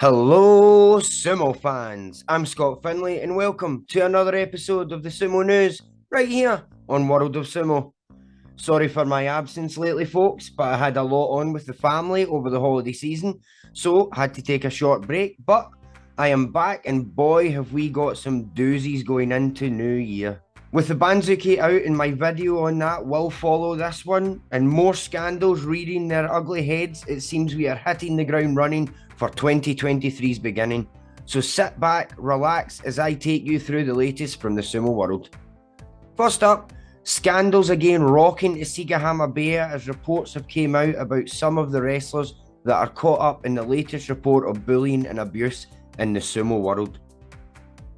Hello, Sumo fans. I'm Scott Finlay, and welcome to another episode of the Sumo News right here on World of Sumo. Sorry for my absence lately, folks, but I had a lot on with the family over the holiday season, so had to take a short break. But I am back, and boy, have we got some doozies going into New Year. With the banzuke out and my video on that will follow this one, and more scandals rearing their ugly heads, it seems we are hitting the ground running for 2023's beginning. So sit back, relax as I take you through the latest from the sumo world. First up, scandals again rocking Isegahama Bay as reports have came out about some of the wrestlers that are caught up in the latest report of bullying and abuse in the sumo world,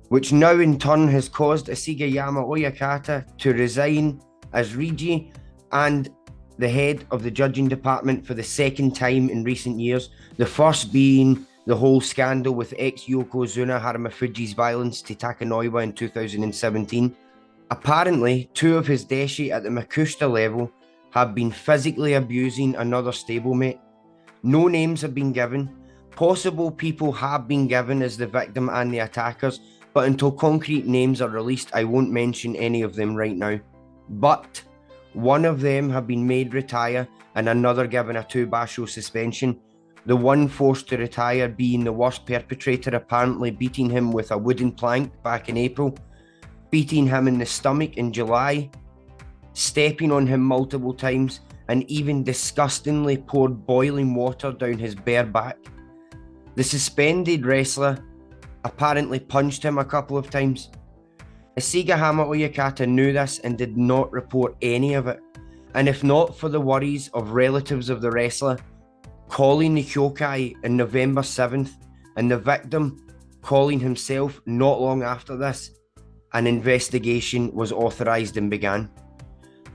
which now in turn has caused Isegahama Oyakata to resign as Regi and the head of the judging department for the second time in recent years, the first being the whole scandal with ex-Yokozuna Haramufuji's violence to Takanoiwa in 2017. Apparently, two of his deshi at the Makushita level have been physically abusing another stablemate. No names have been given. Possible people have been given as the victim and the attackers, but until concrete names are released, I won't mention any of them right now. But one of them have been made retire and another given a 2-basho suspension. The one forced to retire being the worst perpetrator, apparently beating him with a wooden plank back in April, beating him in the stomach in July, stepping on him multiple times, and even disgustingly poured boiling water down his bare back. The suspended wrestler apparently punched him a couple of times. Isegahama Oyakata knew this and did not report any of it. And if not for the worries of relatives of the wrestler calling the Hyokai on November 7th and the victim calling himself not long after this, an investigation was authorised and began.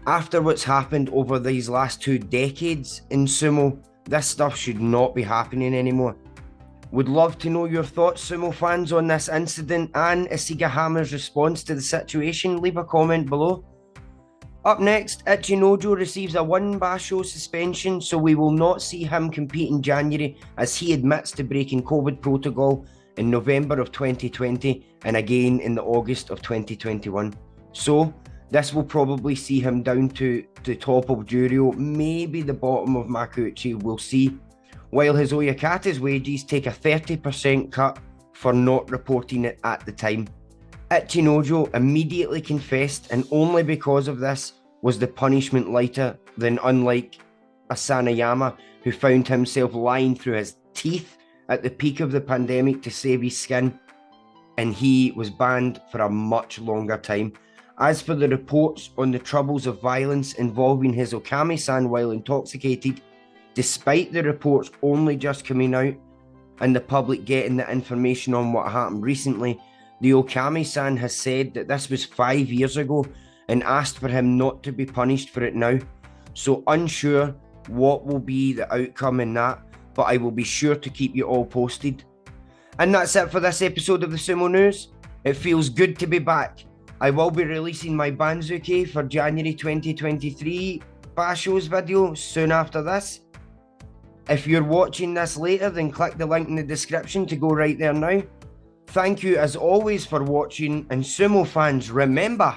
After what's happened over these last 2 decades in sumo, this stuff should not be happening anymore. Would love to know your thoughts, sumo fans, on this incident and Isegahama's response to the situation. Leave a comment below. Up next, Ichinojo receives a 1-basho suspension, so we will not see him compete in January as he admits to breaking COVID protocol in November of 2020 and again in the August of 2021. So this will probably see him down to the top of Juryo, maybe the bottom of Makuuchi, we'll see. While his Oyakata's wages take a 30% cut for not reporting it at the time. Ichinojo immediately confessed, and only because of this was the punishment lighter than unlike Asanayama, who found himself lying through his teeth at the peak of the pandemic to save his skin, and he was banned for a much longer time. As for the reports on the troubles of violence involving his Okami-san while intoxicated, despite the reports only just coming out and the public getting the information on what happened recently, the Okami-san has said that this was 5 years ago and asked for him not to be punished for it now. So unsure what will be the outcome in that, but I will be sure to keep you all posted. And that's it for this episode of the Sumo News. It feels good to be back. I will be releasing my banzuke for January 2023 Basho's video soon after this. If you're watching this later, then click the link in the description to go right there now. Thank you as always for watching, and sumo fans, remember,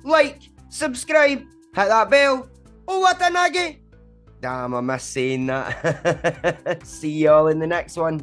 like, subscribe, hit that bell. Oh, what a nugget! Damn, I miss saying that. See y'all in the next one.